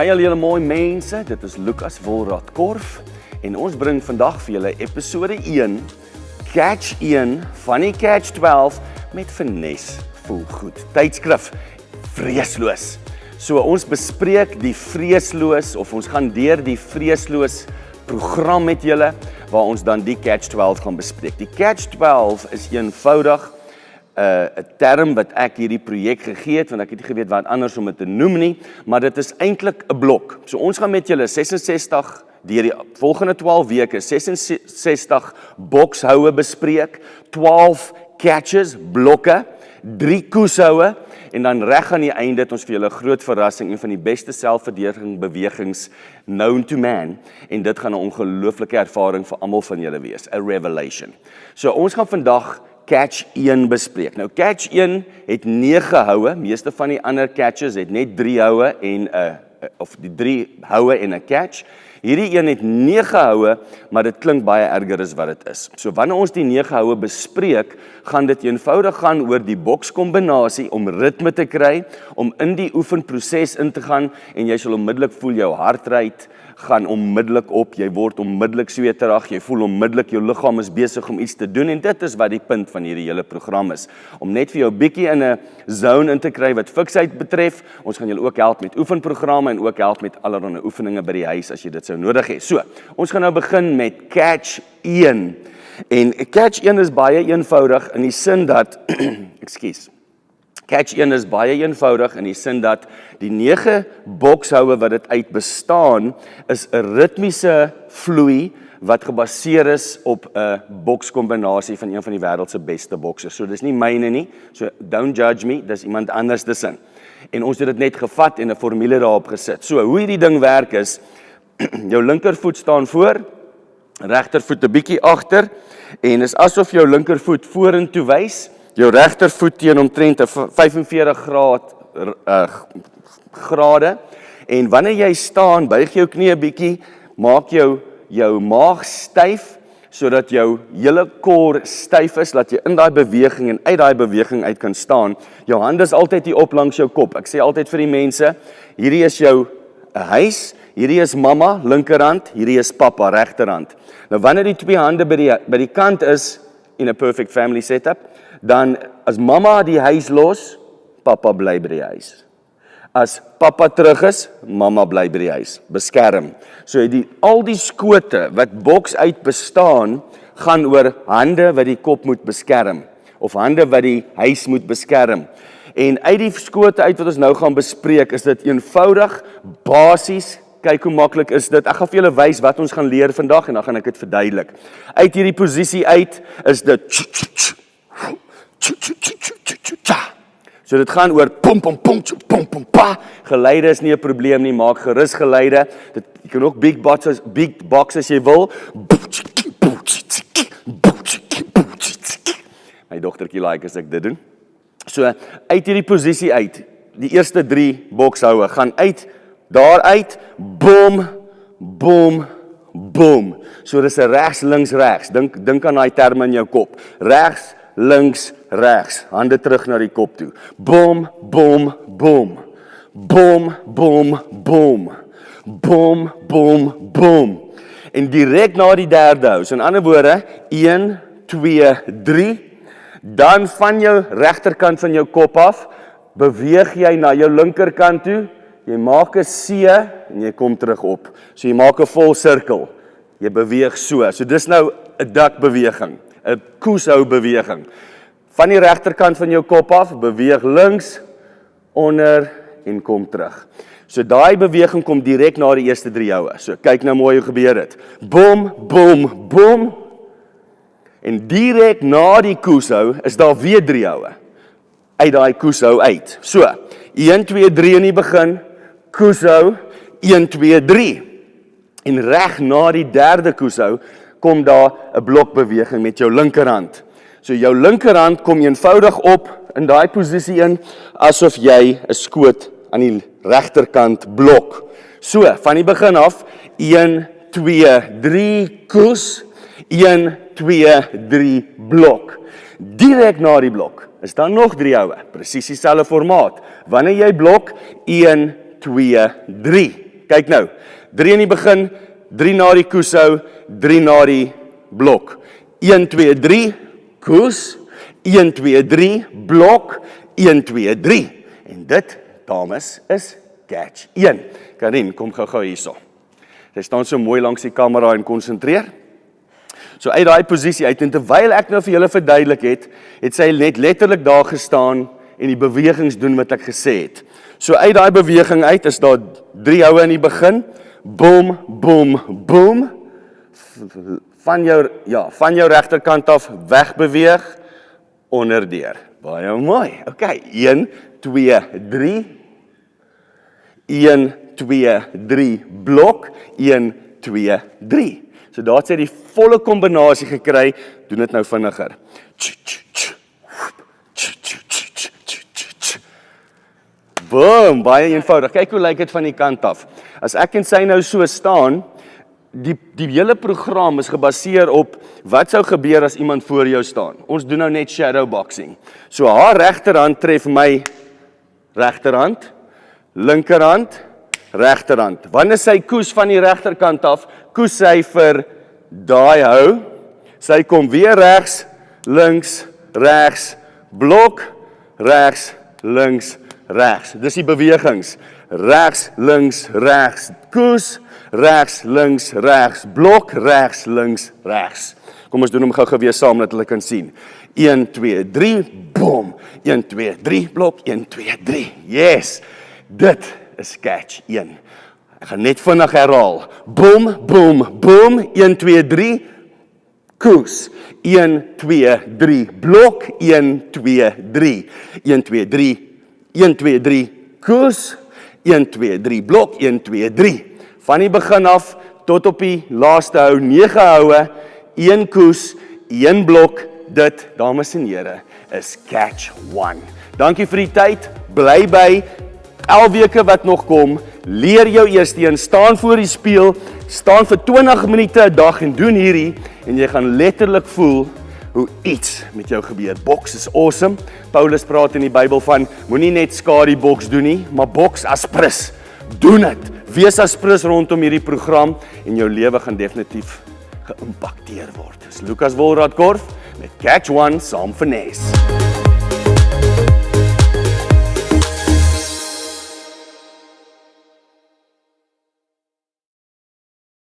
Hi al julle mooi mense, dit is Lucas Wolraad Korf en ons bring vandag vir julle episode 1, Catch 1 van die Catch 12 met Finesse voel goed. Tydskrif Vreesloos. So ons bespreek die Vreesloos of ons gaan deur die Vreesloos program met julle waar ons dan die Catch 12 gaan bespreek. Die Catch 12 is eenvoudig 'n term wat ek hierdie projek gegee het, want ek het nie geweet wat anders om dit te noem nie, maar dit is eintlik 'n blok. So ons gaan met julle 66 deur die volgende 12 weke 66 bokshoue bespreek, 12 catches, blokke, 3 koeshoue en dan reg aan die einde het ons vir julle 'n groot verrassing, een van die beste selfverdediging bewegings known to man en dit gaan 'n ongelooflike ervaring vir almal van julle wees, 'n revelation. So ons gaan vandag Catch 1 bespreek. Nou Catch 1 het 9 houe, meeste van die ander catches het net 3 houe en of die 3 houe en 'n catch. Hierdie een het 9 houe, maar dit klink baie erger as wat dit is. So wanneer ons die 9 houe bespreek, gaan dit eenvoudig gaan oor die bokskombinasie om ritme te kry, om in die oefenproses in te gaan en jy sal onmiddellik voel jou hartrate gaan onmiddellik op, jy word onmiddellik sweterig, jy voel onmiddellik jou liggaam is besig om iets te doen en dit is wat die punt van hierdie hele program is. Om net vir jou bietjie in 'n zone in te kry wat fiksheid betref. Ons gaan julle ook help met oefenprogramme en ook help met allerlei oefeninge by die huis as jy dit sou nodig hê. So, ons gaan nou begin met Catch 1. En Catch 1 is baie eenvoudig in die sin dat ekskuus. Catch 1 is baie eenvoudig in die sin dat die 9 bokshoue wat dit uit bestaan is 'n ritmiese vloei wat gebaseer is op 'n bokskombinasie van een van die wêreld se beste boksers. So dis nie myne nie. So don't judge me, dis iemand anders se sin. En ons het dit net gevat en 'n formule daarop gesit. So hoe hierdie ding werk is jou linkervoet staan voor, regtervoet 'n bietjie agter en is asof jou linkervoet vorentoe wys. Jou regtervoet teen omtrent 45 grade en wanneer jy staan, buig jou knie 'n bietjie, maak jou maag styf sodat jou hele kor styf is, dat jy in daai beweging en uit daai beweging uit kan staan. Jou hande is altyd hier op langs jou kop. Ek sê altyd vir die mense, hierdie is jou huis, hierdie is mamma linkerhand, hierdie is pappa regterhand. Nou wanneer die twee hande by die kant is in 'n perfect family setup, dan as mamma die huis los, pappa bly by die huis. As pappa terug is, mamma bly by die huis, beskerm. So al die skote wat boks uit bestaan, gaan oor hande wat die kop moet beskerm, of hande wat die huis moet beskerm. En uit die skote uit wat ons nou gaan bespreek, is dit eenvoudig, basies. Kyk hoe maklik is dit. Ek gaan vir julle wys wat ons gaan leer vandag en dan gaan ek dit verduidelik. Uit hierdie posisie uit is dit so dit gaan oor pom pom pom pom pom pa. Geleide is nie 'n probleem nie, maak gerus geleide. Jy kan ook big box as jy wil. My dogtertjie like as ek dit doen. So uit hierdie posisie uit, die eerste 3 bokshoue gaan uit, daaruit, boom, boom, boom. So dis 'n regs, links, regs. Dink aan daai terme in jou kop. Regs, links, regs. Hande terug na die kop toe. Boom, boom, boom. Boom, boom, boom. Boom, boom, boom. En direk na die derde hou. So in ander woorde, 1, 2, 3. Dan van jou regterkant van jou kop af, beweeg jy na jou linkerkant toe. Jy maak 'n C en jy kom terug op. So jy maak 'n vol sirkel. Jy beweeg so. So dis nou 'n dukbeweging, 'n koeshou beweging. Van die regterkant van jou kop af, beweeg links, onder en kom terug. So daai beweging kom direk na die eerste 3 houe. So kyk nou mooi hoe gebeur dit. Boom, boom, boom. En direk na die koeshou is daar weer 3 houe. Uit daai koeshou uit. So 1, 2, 3 in die begin. Koeshou, 1, 2, 3. En reg na die derde koeshou, kom daar 'n blokbeweging met jou linkerhand. So jou linkerhand kom eenvoudig op in daai posisie in, asof jy 'n skoot aan die regterkant blok. So, van die begin af, 1, 2, 3, koes, 1, 2, 3, blok. Direk na die blok is daar nog 3 houe, presies dieselfde formaat. Wanneer jy blok, 1, 2, 3. Kyk nou, 3 in die begin, 3 na die koeshou, 3 na die blok. 1, 2, 3, koes, 1, 2, 3, blok, 1, 2, 3. En dit, dames, is catch 1. Karin, kom gou hierso. Sy staan so mooi langs die kamera en konsentreer. So uit daai posisie uit, en terwyl ek nou vir julle verduidelik het sy net letterlik daar gestaan en die bewegings doen wat ek gesê het. So uit daai beweging uit is daar 3 houe in die begin, boom, boom, boom, van jou regterkant af wegbeweeg, onderdeur. Baie mooi. Okay, 1, 2, 3, 1, 2, 3, blok, 1, 2, 3. So daar het sy die volle kombinasie gekry, doen dit nou vinniger. Boom, baie eenvoudig. Kyk hoe lyk dit van die kant af. As ek en sy nou so staan, die hele program is gebaseer op wat sou gebeur as iemand voor jou staan. Ons doen nou net shadowboxing. So haar regterhand tref my regterhand, linkerhand, regterhand. Wanneer sy koes van die regterkant af, koes sy vir daai hou. Sy kom weer regs, links, regs, blok, regs, links, regs. Dis die bewegings. Regs, links, regs, koes, regs, links, regs, blok, regs, links, regs. Kom ons doen hom gou weer saam dat hulle kan sien. 1, 2, 3, boom. 1, 2, 3, blok, 1, 2, 3. Yes, dit is catch 1. Ek gaan net vinnig herhaal. Boom, boom, boom, 1, 2, 3, koes. 1, 2, 3, blok, 1, 2, 3. 1, 2, 3, 1, 2, 3, koes. 1, 2, 3, blok, 1, 2, 3. Van die begin af tot op die laaste hou, 9 houe, 1 koes, 1 blok, dit, dames en here, is catch 1. Dankie vir die tyd, bly by, 11 weke wat nog kom, leer jou eerste een, staan voor die spieël, staan vir 20 minute 'n dag en doen hierdie, en jy gaan letterlik voel hoe iets met jou gebeur. Boks is awesome. Paulus praat in die Bybel van, moenie net skadu boks doen nie, maar boks as prins. Doen dit. Wees as prins rondom hierdie program, en jou lewe gaan definitief geïmpakteer word. Dis Lucas Wolrath Korf met Catch 1 saam Finesse.